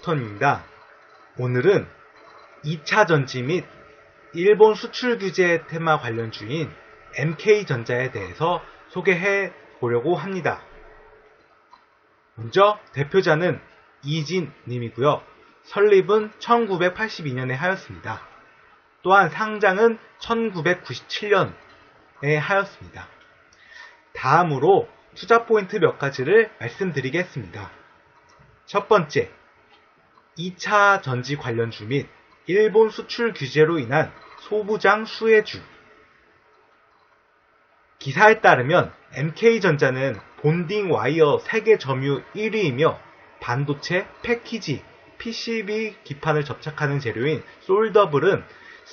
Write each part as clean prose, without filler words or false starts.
버턴입니다. 오늘은 2차 전지 및 일본 수출 규제 테마 관련주인 MK전자에 대해서 소개해 보려고 합니다. 먼저 대표자는 이진님이고요. 설립은 1982년에 하였습니다. 또한 상장은 1997년에 하였습니다. 다음으로 투자 포인트 몇 가지를 말씀드리겠습니다. 첫 번째, 2차 전지 관련주 및 일본 수출 규제로 인한 소부장 수혜주. 기사에 따르면 MK전자는 본딩 와이어 세계 점유 1위이며 반도체, 패키지, PCB 기판을 접착하는 재료인 솔더블은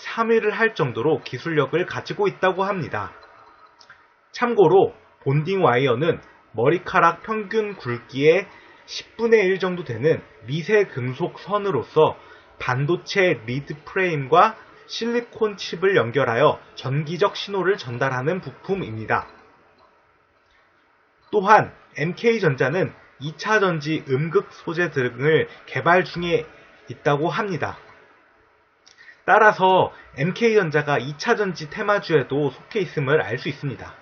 3위를 할 정도로 기술력을 가지고 있다고 합니다. 참고로 본딩 와이어는 머리카락 평균 굵기의 10분의 1 정도 되는 미세 금속 선으로서 반도체 리드 프레임과 실리콘 칩을 연결하여 전기적 신호를 전달하는 부품입니다. 또한 MK전자는 2차 전지 음극 소재 등을 개발 중에 있다고 합니다. 따라서 MK전자가 2차 전지 테마주에도 속해 있음을 알 수 있습니다.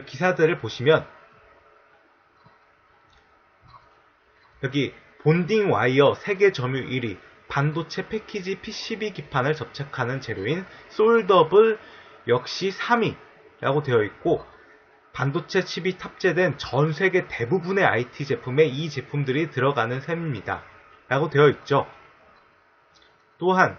기사들을 보시면 여기 본딩 와이어 세계 점유 1위, 반도체 패키지 PCB 기판을 접착하는 재료인 솔더블 역시 3위라고 되어 있고, 반도체 칩이 탑재된 전 세계 대부분의 IT 제품에 이 제품들이 들어가는 셈입니다. 라고 되어 있죠. 또한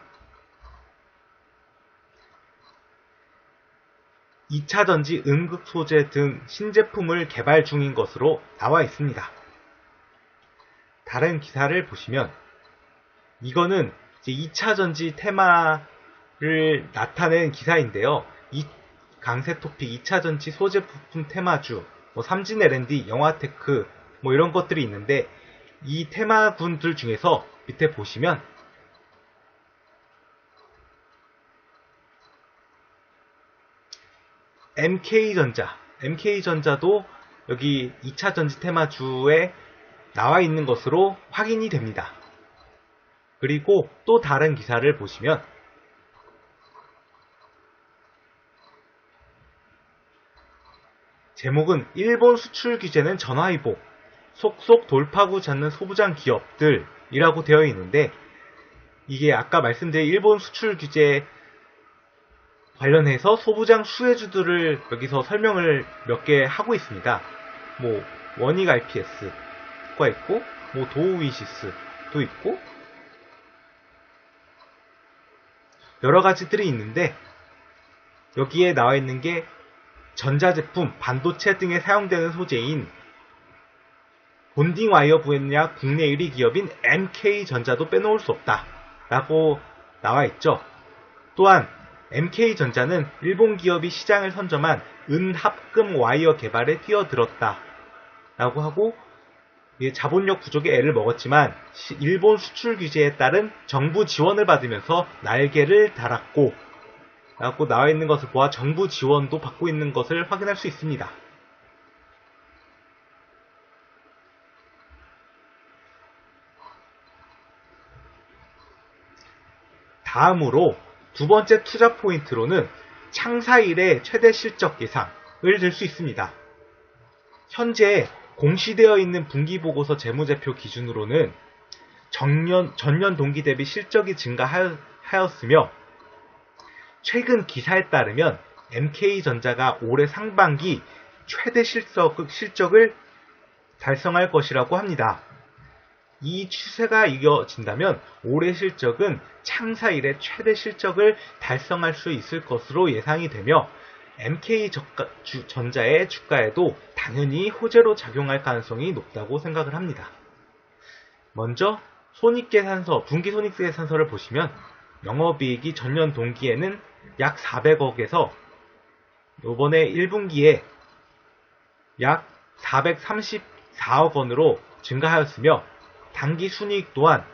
2차 전지 음극 소재 등 신제품을 개발 중인 것으로 나와 있습니다. 다른 기사를 보시면 이거는 이제 2차 전지 테마를 나타낸 기사인데요. 이 강세 토픽 2차 전지 소재 부품 테마주, 삼진 L&D, 영화테크 이런 것들이 있는데, 이 테마군들 중에서 밑에 보시면 MK전자도 여기 2차 전지 테마주에 나와 있는 것으로 확인이 됩니다. 그리고 또 다른 기사를 보시면 제목은 일본 수출 규제는 전화위복, 속속 돌파구 잡는 소부장 기업들이라고 되어 있는데, 이게 아까 말씀드린 일본 수출 규제 관련해서 소부장 수혜주들을 여기서 설명을 몇 개 하고 있습니다. 원익 IPS가 있고, 도우이시스도 있고, 여러 가지들이 있는데, 여기에 나와 있는 게 전자제품, 반도체 등에 사용되는 소재인 본딩 와이어 분야 국내 1위 기업인 MK전자도 빼놓을 수 없다 라고 나와 있죠. 또한 MK전자는 일본 기업이 시장을 선점한 은합금 와이어 개발에 뛰어들었다 라고 하고, 자본력 부족에 애를 먹었지만 일본 수출 규제에 따른 정부 지원을 받으면서 날개를 달았고 라고 나와 있는 것을 보아 정부 지원도 받고 있는 것을 확인할 수 있습니다. 다음으로 두 번째 투자 포인트로는 창사 이래 최대 실적 예상을 들 수 있습니다. 현재 공시되어 있는 분기보고서 재무제표 기준으로는 전년 동기 대비 실적이 증가하였으며, 최근 기사에 따르면 MK전자가 올해 상반기 최대 실적을 달성할 것이라고 합니다. 이 추세가 이어진다면 올해 실적은 창사 이래 최대 실적을 달성할 수 있을 것으로 예상이 되며, MK전자의 주가에도 당연히 호재로 작용할 가능성이 높다고 생각을 합니다. 먼저 손익계산서, 분기손익계산서를 보시면 영업이익이 전년 동기에는 약 400억에서 이번에 1분기에 약 434억 원으로 증가하였으며, 당기순이익 또한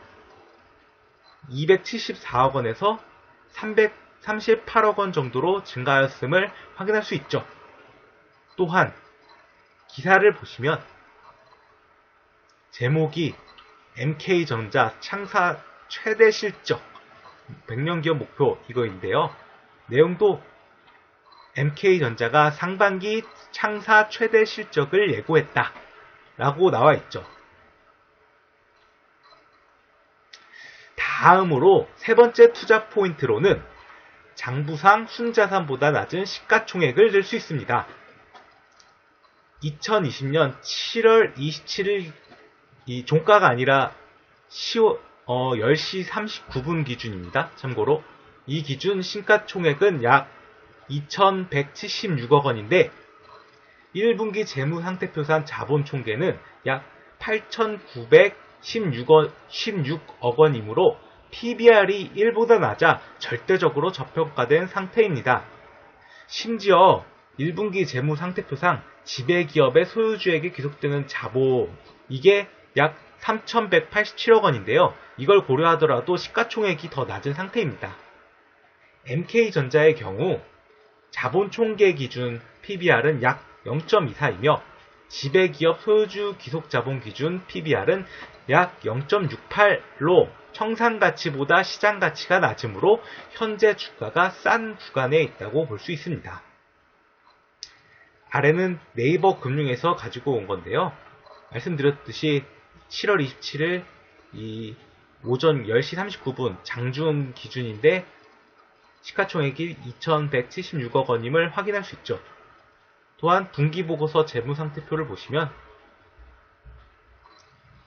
274억 원에서 338억 원 정도로 증가하였음을 확인할 수 있죠. 또한 기사를 보시면 제목이 MK전자 창사 최대 실적 100년 기업 목표 이거인데요. 내용도 MK전자가 상반기 창사 최대 실적을 예고했다 라고 나와 있죠. 다음으로 세 번째 투자 포인트로는 장부상 순자산보다 낮은 시가총액을 들 수 있습니다. 2020년 7월 27일 이 종가가 아니라 10시 39분 기준입니다. 참고로 이 기준 시가총액은 약 2,176억 원인데 1분기 재무상태표상 자본총계는 약 8,916억 원이므로 PBR이 1보다 낮아 절대적으로 저평가된 상태입니다. 심지어 1분기 재무상태표상 지배기업의 소유주에게 귀속되는 자본 이게 약 3,187억 원인데요. 이걸 고려하더라도 시가총액이 더 낮은 상태입니다. MK전자의 경우 자본총계 기준 PBR은 약 0.24이며 지배기업 소유주 귀속자본 기준 PBR은 약 0.68로 청산가치보다 시장가치가 낮으므로 현재 주가가 싼 구간에 있다고 볼 수 있습니다. 아래는 네이버 금융에서 가지고 온 건데요. 말씀드렸듯이 7월 27일 이 오전 10시 39분 장중 기준인데 시가총액이 2,176억 원임을 확인할 수 있죠. 또한 분기보고서 재무상태표를 보시면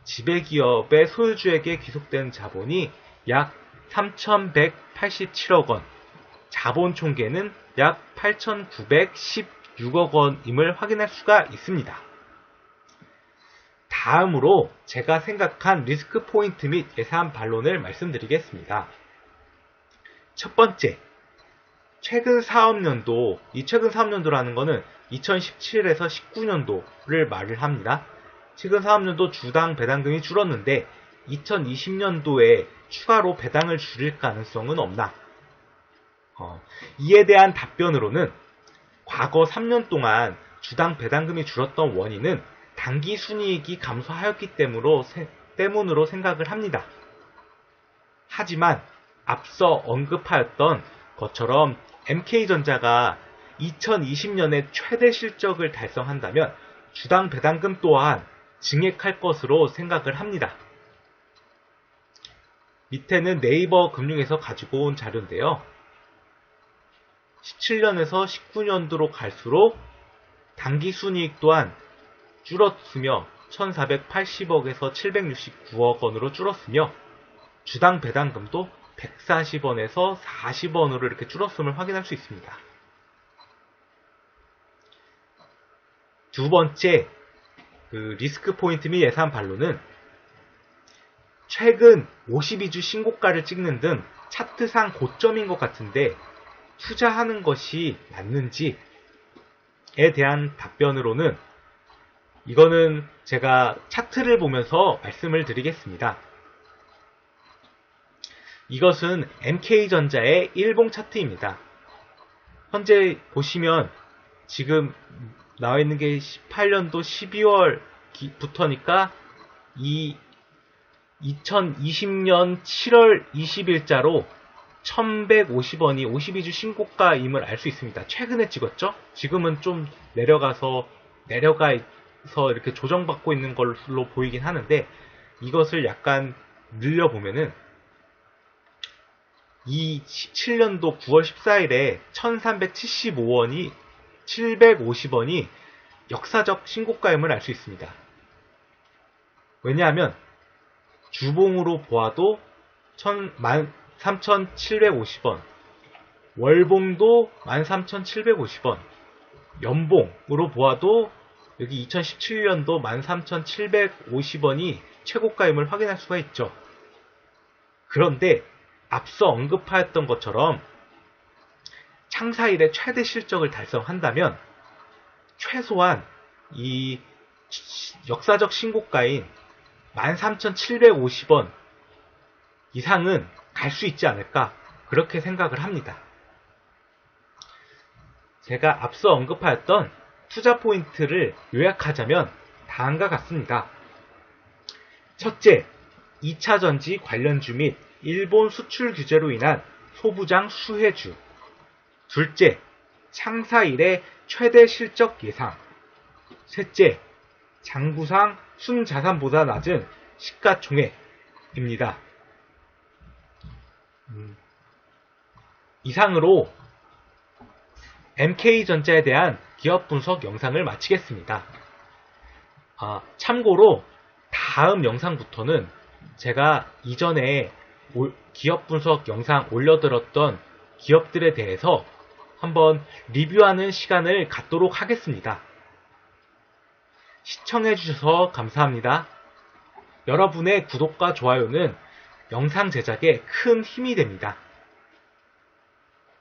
지배기업의 소유주에게 귀속된 자본이 약 3,187억 원, 자본총계는 약 8,916억 원임을 확인할 수가 있습니다. 다음으로 제가 생각한 리스크 포인트 및 예상 반론을 말씀드리겠습니다. 첫 번째, 최근 사업년도, 이 최근 사업년도라는 것은 2017에서 19년도를 말을 합니다. 최근 사업년도 주당 배당금이 줄었는데 2020년도에 추가로 배당을 줄일 가능성은 없나? 이에 대한 답변으로는 과거 3년 동안 주당 배당금이 줄었던 원인은 단기 순이익이 감소하였기 때문으로 생각을 합니다. 하지만 앞서 언급하였던 것처럼 MK전자가 2020년에 최대 실적을 달성한다면 주당 배당금 또한 증액할 것으로 생각을 합니다. 밑에는 네이버 금융에서 가지고 온 자료인데요. 17년에서 19년도로 갈수록 단기 순이익 또한 줄었으며 1,480억에서 769억 원으로 줄었으며 주당 배당금도 140원에서 40원으로 이렇게 줄었음을 확인할 수 있습니다. 두 번째 리스크 포인트 및 예상 반론은 최근 52주 신고가를 찍는 등 차트상 고점인 것 같은데 투자하는 것이 맞는지에 대한 답변으로는 이거는 제가 차트를 보면서 말씀을 드리겠습니다. 이것은 MK전자의 일봉 차트입니다. 현재 보시면 지금 나와 있는 게 18년도 12월부터니까 이 2020년 7월 20일자로 1150원이 52주 신고가임을 알 수 있습니다. 최근에 찍었죠? 지금은 좀 내려가서 이렇게 조정받고 있는 걸로 보이긴 하는데 이것을 약간 늘려보면은 이 17년도 9월 14일에 1375원이 750원이 역사적 신고가임을 알 수 있습니다. 왜냐하면 주봉으로 보아도 13,750원, 월봉도 13,750원, 연봉으로 보아도 여기 2017년도 13,750원이 최고가임을 확인할 수가 있죠. 그런데 앞서 언급하였던 것처럼 창사 이래 최대 실적을 달성한다면 최소한 이 역사적 신고가인 13,750원 이상은 갈 수 있지 않을까 그렇게 생각을 합니다. 제가 앞서 언급하였던 투자 포인트를 요약하자면 다음과 같습니다. 첫째, 2차 전지 관련주 및 일본 수출 규제로 인한 소부장 수혜주. 둘째, 창사 이래 최대 실적 예상. 셋째, 장부상 순자산보다 낮은 시가총액입니다. 이상으로 MK전자에 대한 기업 분석 영상을 마치겠습니다. 참고로 다음 영상부터는 제가 이전에 기업 분석 영상 올려드렸던 기업들에 대해서 한번 리뷰하는 시간을 갖도록 하겠습니다. 시청해주셔서 감사합니다. 여러분의 구독과 좋아요는 영상 제작에 큰 힘이 됩니다.